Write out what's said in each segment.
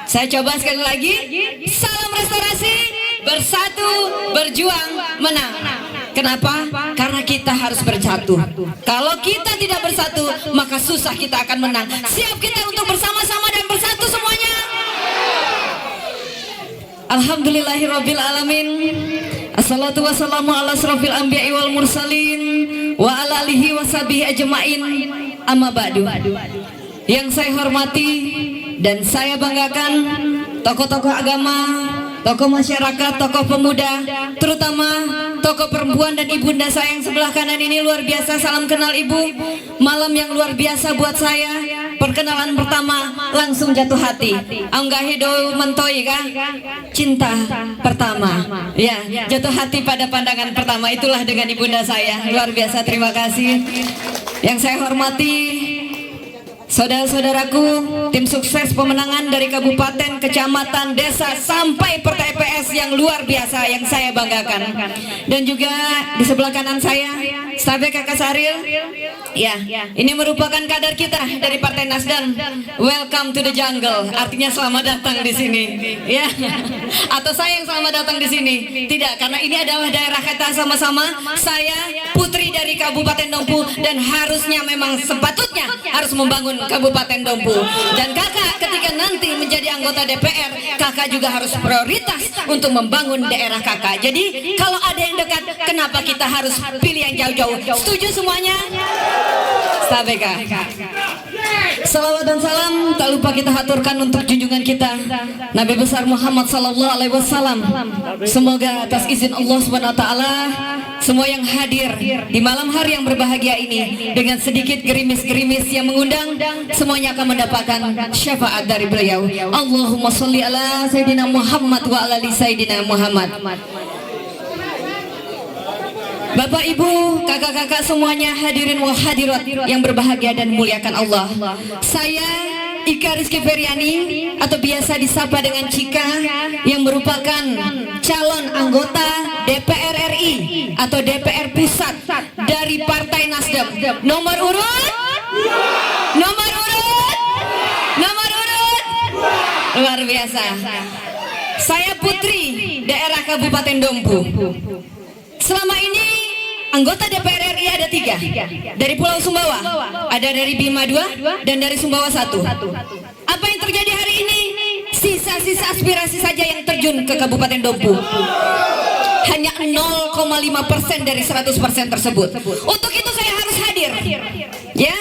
Saya coba sekali lagi. Salam restorasi, bersatu, berjuang, menang. Kenapa? Karena kita harus bersatu. Kalau kita tidak bersatu, maka susah kita akan menang. Siap kita untuk bersama-sama dan bersatu semuanya? Alhamdulillahirabbil alamin. Assalatu wassalamu ala asrofil anbiya'i wal mursalin wa ala alihi washabihi ajmain. Amma ba'du. Yang saya hormati dan saya banggakan tokoh-tokoh agama, tokoh masyarakat, tokoh pemuda, terutama tokoh perempuan dan ibunda saya yang sebelah kanan ini. Luar biasa, salam kenal ibu. Malam yang luar biasa buat saya. Perkenalan pertama langsung jatuh hati. Anggahido mentoi kah? Cinta pertama. Ya, jatuh hati pada pandangan pertama. Itulah dengan ibunda saya. Luar biasa, terima kasih. Yang saya hormati saudara-saudaraku, tim sukses pemenangan dari kabupaten, kecamatan, desa sampai per TPS yang luar biasa yang saya banggakan. Dan juga di sebelah kanan saya Sabe Kakak Saril. Ya, ini merupakan kader kita dari Partai Nasdem. Welcome to the jungle. Artinya selamat datang di sini. Ya. Atau saya yang selamat datang di sini? Tidak, karena ini adalah daerah kita sama-sama. Saya putri dari Kabupaten Dompu dan harusnya memang sepatutnya harus membangun Kabupaten Dompu. Dan kakak ketika nanti menjadi anggota DPR, kakak juga harus prioritas untuk membangun daerah kakak. Jadi kalau ada yang dekat, kenapa kita harus pilih yang jauh-jauh? Setuju semuanya? Sabeka. Salawat dan salam tak lupa kita haturkan untuk junjungan kita Nabi besar Muhammad sallallahu alaihi wasallam. Semoga atas izin Allah Subhanahu wa taala semua yang hadir di malam hari yang berbahagia ini dengan sedikit gerimis-gerimis yang mengundang, semuanya akan mendapatkan syafaat dari beliau. Allahumma sholli ala sayyidina Muhammad wa ala ali sayyidina Muhammad. Bapak, Ibu, kakak-kakak semuanya, hadirin wal hadirat yang berbahagia dan muliakan Allah. Saya Ika Rizky Feryani atau biasa disapa dengan Cika, yang merupakan calon anggota DPR RI atau DPR Pusat dari Partai Nasdem. Nomor urut? Nomor urut? Nomor urut? Luar biasa. Saya putri daerah Kabupaten Dompu. Selama ini anggota DPR RI ada 3 dari Pulau Sumbawa, ada dari Bima 2 dan dari Sumbawa 1. Apa yang terjadi hari ini? Sisa-sisa aspirasi saja yang terjun ke Kabupaten Dompu. Hanya 0,5% dari 100% tersebut. Untuk itu saya harus hadir. Ya,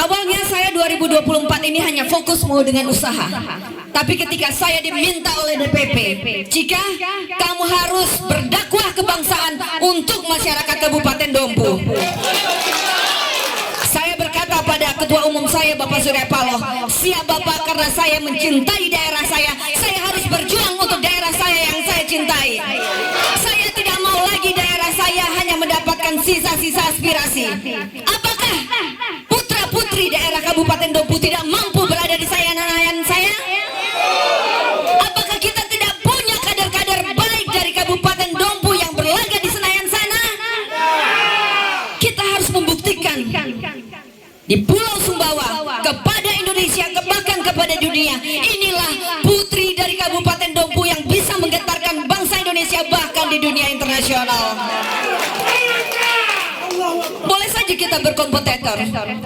awalnya saya 2024 ini hanya fokus mau dengan usaha. Tapi ketika saya diminta oleh DPP, Cika, kamu harus berdakwah kebangsaan untuk masyarakat Kabupaten Dompu. Saya berkata pada Ketua Umum saya, Bapak Surya Paloh, siap Bapak, karena saya mencintai daerah saya harus berjuang untuk daerah saya yang saya cintai. Saya tidak mau lagi daerah saya hanya mendapatkan sisa-sisa aspirasi. Apakah putra-putri daerah Kabupaten Dompu tidak mampu berada di Senayan saya? Apakah kita tidak punya kader-kader baik dari Kabupaten Dompu yang berlaga di Senayan sana? Kita harus membuktikan di Pulau Sumbawa kepada Indonesia, bahkan kepada dunia, inilah putri dari Kabupaten Dompu yang bisa menggetarkan bangsa Indonesia bahkan di dunia internasional. Boleh saja kita berkompetitor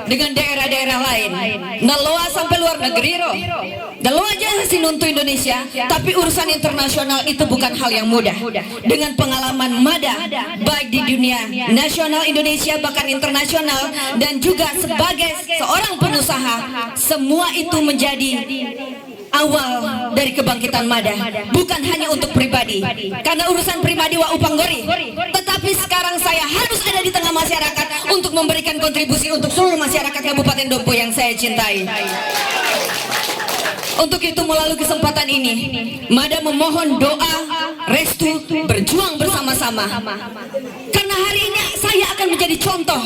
dengan daerah-daerah lain, ngeloa sampai luar negeri roh, ngeloa aja sinuntu Indonesia. Tapi urusan internasional itu bukan hal yang mudah. Dengan pengalaman Mada baik di dunia nasional Indonesia bahkan internasional, dan juga sebagai seorang pengusaha, semua itu menjadi awal dari kebangkitan Mada, bukan hanya untuk pribadi, karena urusan pribadi wa upanggori, tetapi sekarang saya harus ada di tengah masyarakat untuk memberikan kontribusi untuk seluruh masyarakat Kabupaten Dompu yang saya cintai. Untuk itu melalui kesempatan ini, Mada memohon doa, restu, berjuang bersama-sama. Karena hari ini saya akan menjadi contoh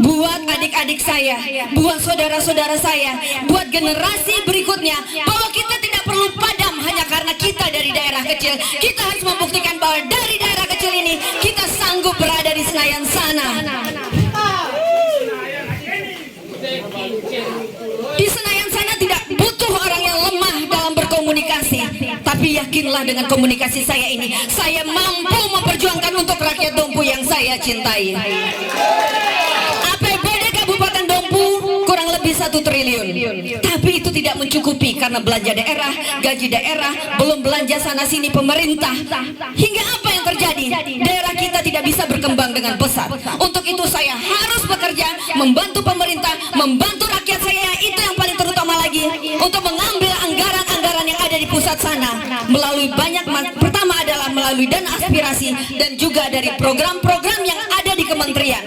buat adik-adik saya, buat saudara-saudara saya, buat generasi berikutnya, bahwa kita tidak perlu padam hanya karena kita dari daerah kecil. Kita harus membuktikan bahwa dari daerah kecil ini kita sanggup berada di Senayan sana. Di Senayan sana tidak butuh orang yang lemah dalam berkomunikasi. Tapi yakinlah dengan komunikasi saya ini, saya mampu memperjuangkan untuk rakyat Dompu yang saya cintai. APBD Kabupaten Dompu kurang lebih 1 triliun. Tapi itu tidak mencukupi karena belanja daerah, gaji daerah, belum belanja sana sini pemerintah. Hingga apa yang terjadi? Daerah kita tidak bisa berkembang dengan pesat. Untuk itu saya harus bekerja, membantu pemerintah, membantu rakyat saya, itu yang paling terutama lagi, untuk mengambil anggaran-anggaran yang ada di pusat sana melalui pertama adalah melalui dana aspirasi dan juga dari program-program yang ada di kementerian.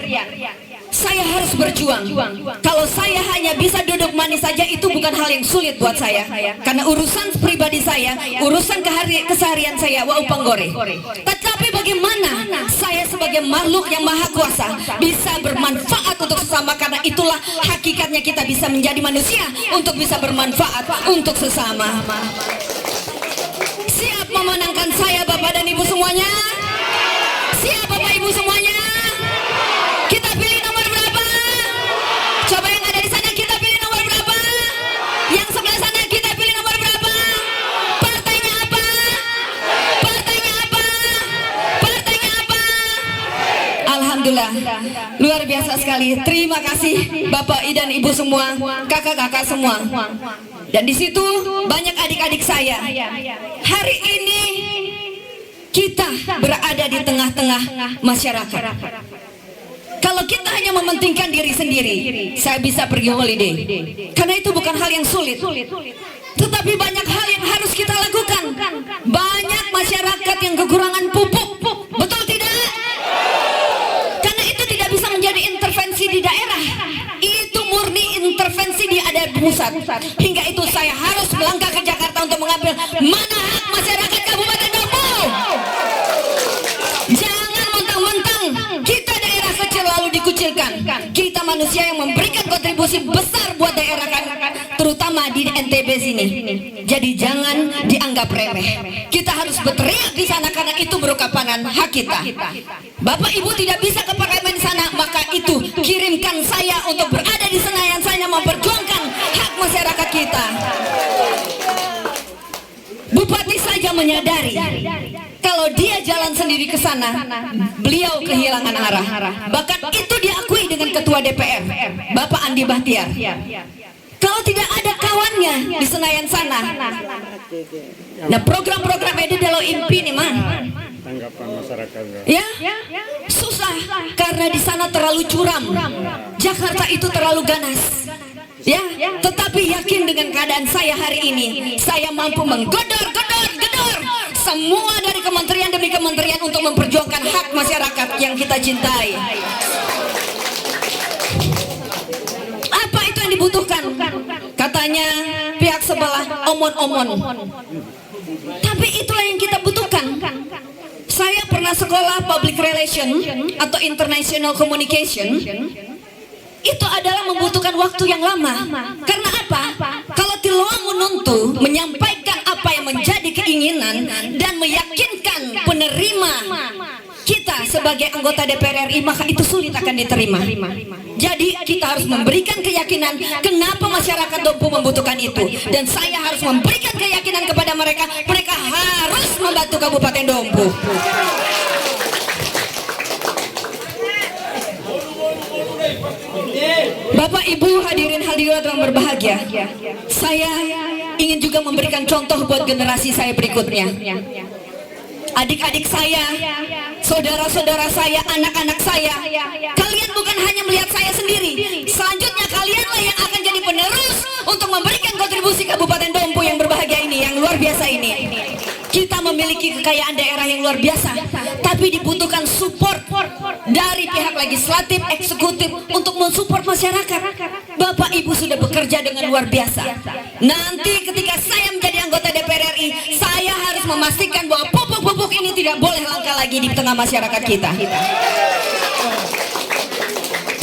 Saya harus berjuang. Kalau saya hanya bisa duduk manis saja, itu bukan hal yang sulit buat saya. Karena urusan pribadi saya, urusan keseharian saya, wau panggore. Tetapi bagaimana saya sebagai makhluk yang maha kuasa bisa bermanfaat untuk sesama, karena itulah hakikatnya kita bisa menjadi manusia, untuk bisa bermanfaat untuk sesama. Siap memenangkan saya Bapak dan Ibu semuanya? Siap Bapak Ibu semuanya? Kita pilih nomor berapa? Coba yang ada di sana, kita pilih nomor berapa? Yang sebelah sana, kita pilih nomor berapa? Partainya apa? Partainya apa? Partainya apa? Alhamdulillah, luar biasa sekali. Terima kasih Bapak dan Ibu semua, kakak-kakak semua. Dan di situ banyak adik-adik saya. Hari ini kita berada di tengah-tengah masyarakat. Kalau kita hanya mementingkan diri sendiri, saya bisa pergi holiday, karena itu bukan hal yang sulit. Tetapi banyak hal yang harus kita lakukan. Banyak masyarakat yang kekurangan pupuk, betul tidak? Karena itu tidak bisa menjadi intervensi di daerah, itu murni intervensi di ada pusat. Hingga itu saya harus melangkah ke Jakarta untuk mengambil mana hak masyarakat Kabupaten Dompu. Jangan mentang-mentang kita daerah kecil lalu dikucilkan. Kita manusia yang memberikan kontribusi besar buat daerah, terutama di NTB sini. Jadi jangan dianggap remeh. Kita harus berteriak di sana karena itu merupakan hak kita. Bapak Ibu tidak bisa ke parlemen di sana, maka itu kirimkan saya untuk berada di Senayan, saya memperjuangkan hak masyarakat kita. Bupati saja menyadari kalau dia jalan sendiri ke sana, beliau kehilangan arah. Bahkan itu diakui dengan Ketua DPR, Bapak Andi Bahtiar. Kalau tidak ada kawannya di Senayan sana, nah program-program itu dalam impi nih man, tanggapan masyarakat ya susah karena di sana terlalu curam, Jakarta itu terlalu ganas. Ya, tetapi yakin dengan keadaan saya hari ini, saya mampu menggodor semua dari kementerian demi kementerian untuk memperjuangkan hak masyarakat yang kita cintai. Apa itu yang dibutuhkan? Katanya pihak sebelah omon-omon. Tapi itulah yang kita butuhkan. Saya pernah sekolah public relation atau international communication. Itu adalah membutuhkan waktu yang lama. Karena apa? Kalau Tiloang menuntu menyampaikan apa yang menjadi keinginan dan meyakinkan penerima kita sebagai anggota DPR RI, maka itu sulit akan diterima. Jadi kita harus memberikan keyakinan kenapa masyarakat Dompu membutuhkan itu, dan saya harus memberikan keyakinan kepada mereka, mereka harus membantu Kabupaten Dompu. Bapak Ibu hadirin hadirat yang berbahagia, saya ingin juga memberikan contoh buat generasi saya berikutnya. Adik-adik saya, saudara-saudara saya, anak-anak saya, kalian bukan hanya melihat saya sendiri, selanjutnya kalianlah yang akan jadi penerus untuk memberikan kontribusi Kabupaten Dompu yang berbahagia ini, yang luar biasa ini. Kita memiliki kekayaan daerah yang luar biasa, tapi dibutuhkan support dari pihak legislatif, eksekutif untuk mensupport masyarakat. Bapak Ibu sudah bekerja dengan luar biasa. Nanti ketika saya menjadi anggota DPR RI, saya harus memastikan bahwa pupuk-pupuk ini tidak boleh langka lagi di tengah masyarakat kita.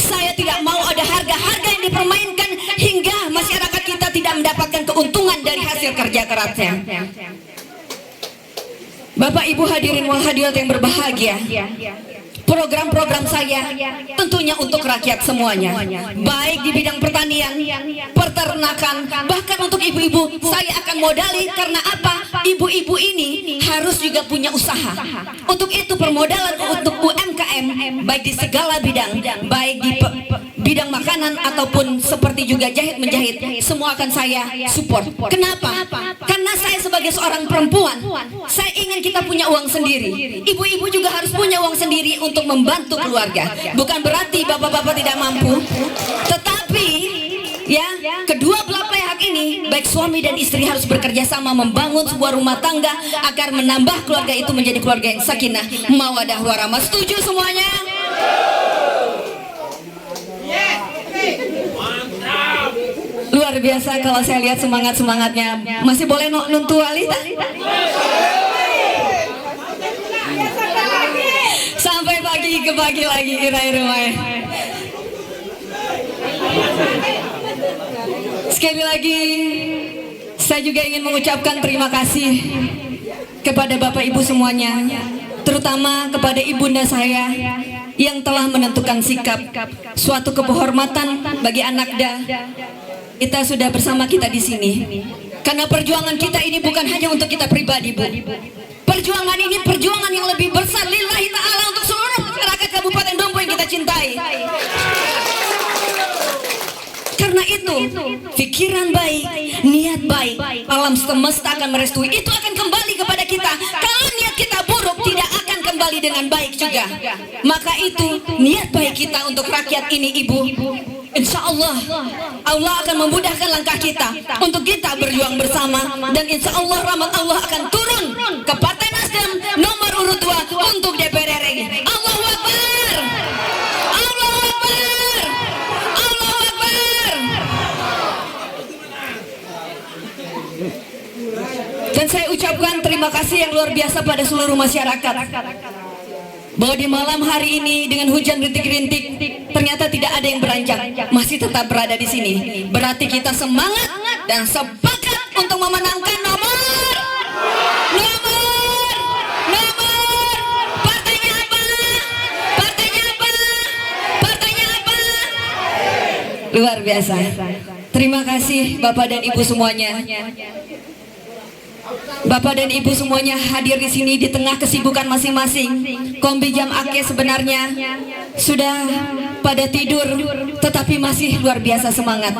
Saya tidak mau ada harga-harga yang dipermainkan hingga masyarakat kita tidak mendapatkan keuntungan dari hasil kerja kerasnya. Bapak Ibu hadirin wal hadirat yang berbahagia, program-program saya tentunya untuk rakyat semuanya, baik di bidang pertanian, peternakan, bahkan untuk ibu-ibu saya akan modali. Karena apa? Ibu-ibu ini harus juga punya usaha. Untuk itu permodalan untuk UMKM baik di segala bidang, baik di bidang makanan ataupun seperti juga jahit menjahit, semua akan saya support. Kenapa? Karena saya sebagai seorang perempuan, saya ingin kita punya uang sendiri. Ibu-ibu juga harus punya uang sendiri untuk membantu keluarga. Bukan berarti bapak-bapak tidak mampu, tetapi ya, kedua belah pihak ini baik suami dan istri harus bekerja sama membangun sebuah rumah tangga agar menambah keluarga itu menjadi keluarga yang sakinah mawadah warahmah. Setuju semuanya? Luar biasa kalau saya lihat semangatnya. Masih boleh nuntu Alita? Sampai pagi ke pagi lagi irai rumah. Sekali lagi saya juga ingin mengucapkan terima kasih kepada Bapak Ibu semuanya, terutama kepada ibunda saya yang telah menentukan sikap. Suatu kehormatan bagi Anakda kita sudah bersama kita di sini. Karena perjuangan kita ini bukan hanya untuk kita pribadi, Bu. Perjuangan ini perjuangan yang lebih besar lillahi ta'ala untuk seluruh masyarakat Kabupaten Dompu yang kita cintai. Karena itu, pikiran baik, niat baik, alam semesta akan merestui. Itu akan kembali kepada kita. Kalau niat kita buruk, tidak akan kembali dengan baik juga. Maka itu, niat baik kita untuk rakyat ini, Ibu, insya Allah, Allah akan memudahkan langkah kita untuk kita berjuang bersama. Dan insya Allah rahmat Allah akan turun ke Partai Nasdem nomor urut 2 untuk DPR RI. Allahu Akbar, Allahu Akbar, Allahu Akbar. Dan saya ucapkan terima kasih yang luar biasa pada seluruh masyarakat, bahwa di malam hari ini dengan hujan rintik-rintik ternyata tidak ada yang beranjak, masih tetap berada di sini. Berarti kita semangat dan sepakat untuk memenangkan nomor. Partainya apa? Partainya apa? Partainya apa? Luar biasa. Terima kasih Bapak dan Ibu semuanya. Bapak dan Ibu semuanya hadir di sini di tengah kesibukan masing-masing. Kombi Jam Ake sebenarnya sudah pada tidur, tetapi masih luar biasa semangat.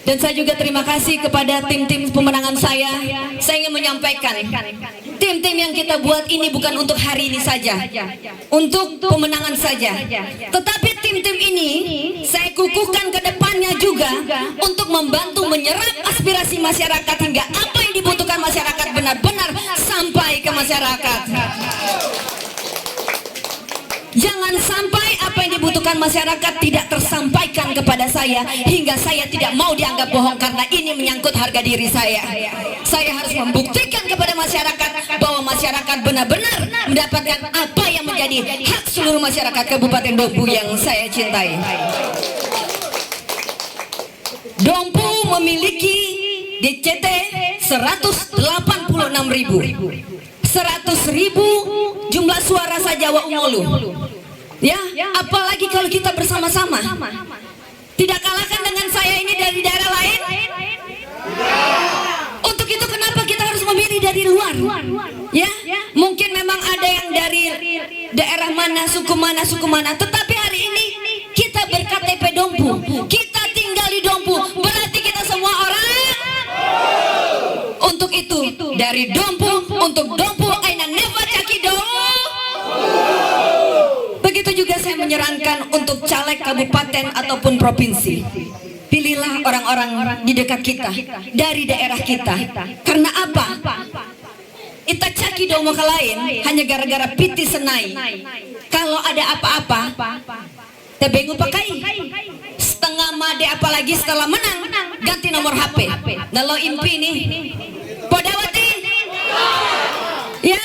Dan saya juga terima kasih kepada tim-tim pemenangan saya. Saya ingin menyampaikan, tim-tim yang kita buat ini bukan untuk hari ini saja, untuk pemenangan saja, tetapi tim-tim ini saya kukuhkan ke depannya juga untuk membantu menyerap aspirasi masyarakat hingga apa yang dibutuhkan masyarakat benar-benar sampai ke masyarakat. Jangan sampai apa yang dibutuhkan masyarakat tidak tersampaikan kepada saya, hingga saya tidak mau dianggap bohong karena ini menyangkut harga diri saya. Saya harus membuktikan kepada masyarakat bahwa masyarakat benar-benar mendapatkan apa yang menjadi hak seluruh masyarakat Kabupaten Dompu yang saya cintai. Dompu memiliki DCT 186.000. 100.000 jumlah suara saja wa umulu. Ya, apalagi kalau kita bersama-sama. Tidak kalahkan dengan saya ini dari daerah lain. Untuk itu kenapa kita harus memilih dari luar? Ya, mungkin memang ada yang dari daerah mana, suku mana, tetapi hari ini kita berKTP Dompu. Kita tinggal di Dompu, berarti kita semua orang. Untuk itu dari Dompu untuk Dompu aina neva cakido. Begitu juga saya menyarankan untuk caleg kabupaten ataupun provinsi. Pilihlah orang-orang di dekat kita, dari daerah kita. Karena apa? Ita cakido mau ke lain hanya gara-gara piti senai. Kalau ada apa-apa, tebengu pakai setengah made, apalagi setelah menang ganti nomor HP. Kalau impi nih Podawati, ya,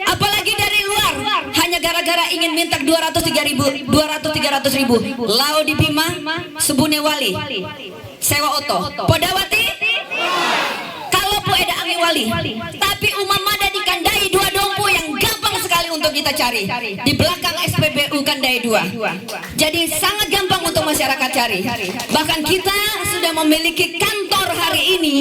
apalagi dari luar hanya gara-gara ingin minta 200-300 ribu. Lau di Bima, Subune Wali, sewa oto. Podawati, kalau pu ada angin wali, tapi umamada dikandai dua Dompu yang gampang sekali untuk untuk kita cari di belakang SPBU Kandai 2. Jadi sangat gampang untuk masyarakat cari. Bahkan kita sudah memiliki kantor hari ini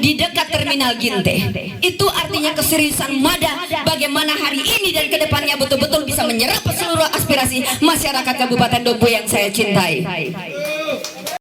di dekat Terminal Ginte. Itu artinya keseriusan Mada bagaimana hari ini dan kedepannya betul-betul bisa menyerap seluruh aspirasi masyarakat Kabupaten Dompu yang saya cintai.